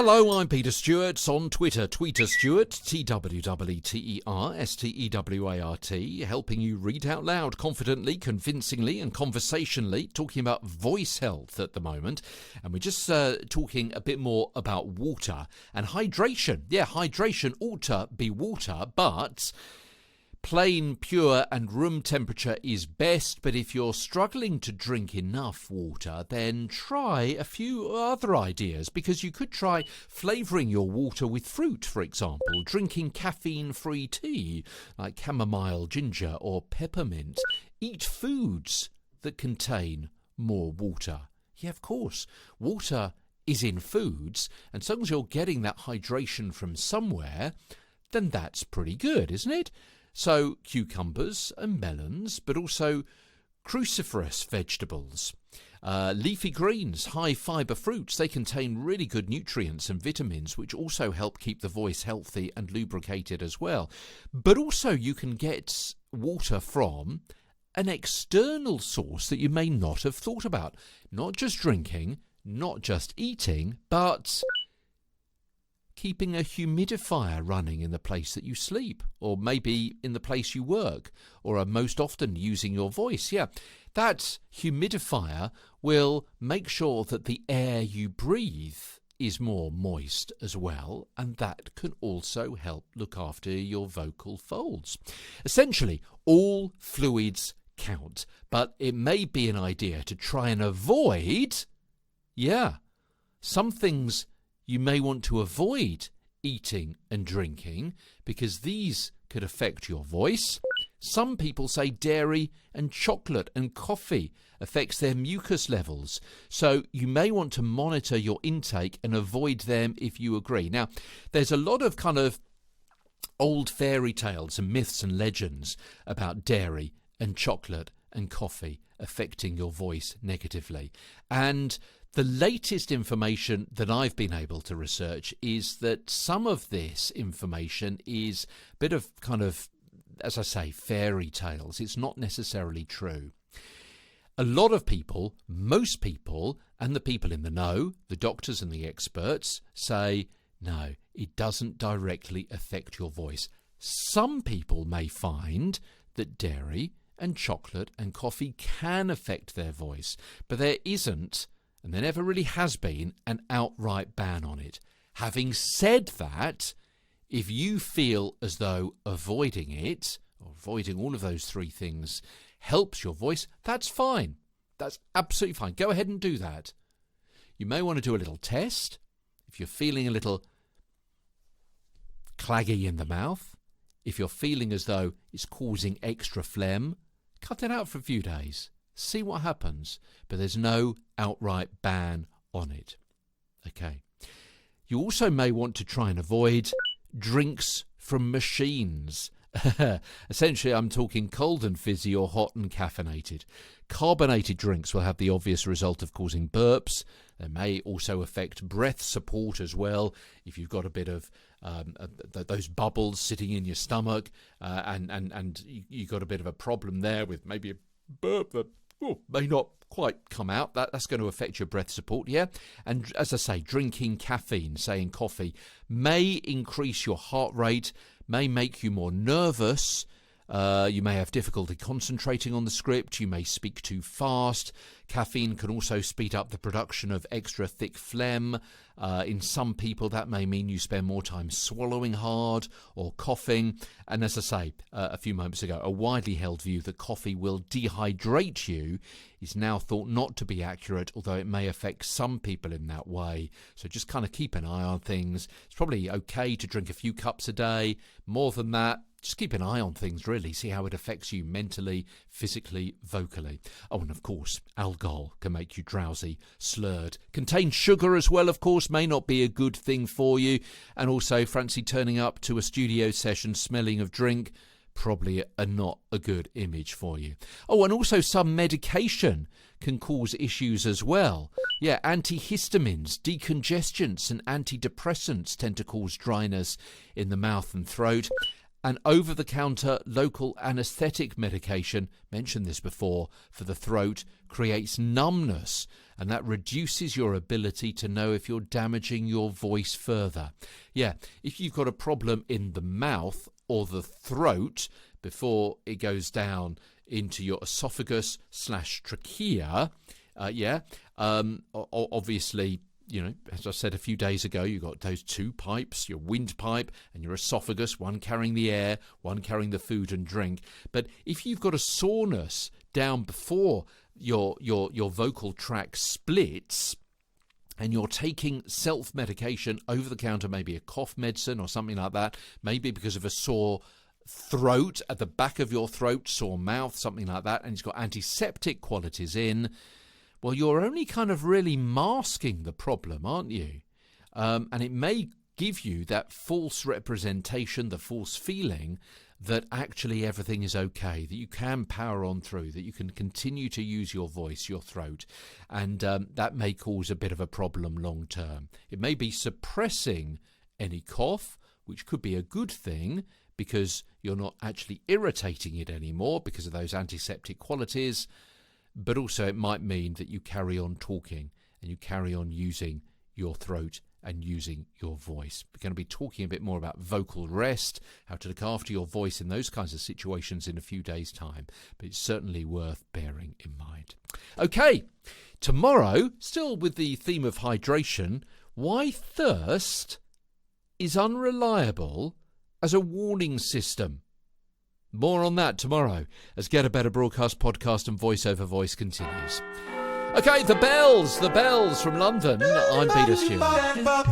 Hello, I'm Peter Stewart on Twitter, Tweeter Stewart, TWTERSTEWART, helping you read out loud confidently, convincingly and conversationally, talking about voice health at the moment. And we're just talking a bit more about water and hydration. Yeah, hydration ought to be water, but plain, pure and room temperature is best, but if you're struggling to drink enough water, then try a few other ideas, because you could try flavouring your water with fruit, for example, drinking caffeine-free tea like chamomile, ginger or peppermint. Eat foods that contain more water. Yeah, of course, water is in foods, and as long as you're getting that hydration from somewhere, then that's pretty good, isn't it? So cucumbers and melons, but also cruciferous vegetables, leafy greens, high fibre fruits. They contain really good nutrients and vitamins, which also help keep the voice healthy and lubricated as well. But also you can get water from an external source that you may not have thought about. Not just drinking, not just eating, but keeping a humidifier running in the place that you sleep, or maybe in the place you work, or are most often using your voice. Yeah, that humidifier will make sure that the air you breathe is more moist as well, and that can also help look after your vocal folds. Essentially, all fluids count, but it may be an idea to try and avoid, some things you may want to avoid eating and drinking, because these could affect your voice. Some people say dairy and chocolate and coffee affects their mucus levels, so you may want to monitor your intake and avoid them if you agree. Now, there's a lot of kind of old fairy tales and myths and legends about dairy and chocolate and coffee affecting your voice negatively, and the latest information that I've been able to research is that some of this information is a bit of kind of, as I say, fairy tales. It's not necessarily true. A lot of people, most people, and the people in the know, the doctors and the experts, say, no, it doesn't directly affect your voice. Some people may find that dairy and chocolate and coffee can affect their voice, but there isn't, and there never really has been, an outright ban on it. Having said that, if you feel as though avoiding it, or avoiding all of those three things, helps your voice, that's fine. That's absolutely fine. Go ahead and do that. You may want to do a little test. If you're feeling a little claggy in the mouth, if you're feeling as though it's causing extra phlegm, cut it out for a few days. See what happens, but there's no outright ban on it. Okay. You also may want to try and avoid drinks from machines. Essentially, I'm talking cold and fizzy or hot and caffeinated. Carbonated drinks will have the obvious result of causing burps. They may also affect breath support as well. If you've got a bit of those bubbles sitting in your stomach, and you've got a bit of a problem there with maybe a burp that may not quite come out, that's going to affect your breath support, yeah? And as I say, drinking caffeine, say in coffee, may increase your heart rate, may make you more nervous. You may have difficulty concentrating on the script. You may speak too fast. Caffeine can also speed up the production of extra thick phlegm. In some people, that may mean you spend more time swallowing hard or coughing. And as I say a few moments ago, a widely held view that coffee will dehydrate you is now thought not to be accurate, although it may affect some people in that way. So just kind of keep an eye on things. It's probably okay to drink a few cups a day. More than that, just keep an eye on things, really. See how it affects you mentally, physically, vocally. Oh, and of course, alcohol can make you drowsy, slurred. Contains sugar as well, of course, may not be a good thing for you. And also, fancy turning up to a studio session smelling of drink, probably not a good image for you. Oh, and also some medication can cause issues as well. Yeah, antihistamines, decongestants and antidepressants tend to cause dryness in the mouth and throat. an over-the-counter local anaesthetic medication, mentioned this before, for the throat creates numbness, and that reduces your ability to know if you're damaging your voice further. Yeah, if you've got a problem in the mouth or the throat before it goes down into your esophagus/trachea, obviously, you know, as I said a few days ago, you've got those two pipes, your windpipe and your esophagus, one carrying the air, one carrying the food and drink. But if you've got a soreness down before your vocal tract splits, and you're taking self-medication over the counter, maybe a cough medicine or something like that, maybe because of a sore throat at the back of your throat, sore mouth, something like that, and it's got antiseptic qualities in, well, you're only kind of really masking the problem, aren't you? And it may give you that false representation, the false feeling that actually everything is okay, that you can power on through, that you can continue to use your voice, your throat, and that may cause a bit of a problem long term. It may be suppressing any cough, which could be a good thing because you're not actually irritating it anymore because of those antiseptic qualities, but also it might mean that you carry on talking and you carry on using your throat and using your voice. We're going to be talking a bit more about vocal rest, how to look after your voice in those kinds of situations in a few days' time, but it's certainly worth bearing in mind. Okay, tomorrow, still with the theme of hydration, why thirst is unreliable as a warning system. More on that tomorrow as Get a Better Broadcast podcast and Voice Over Voice continues. Okay, the bells from London. I'm Peter Stewart.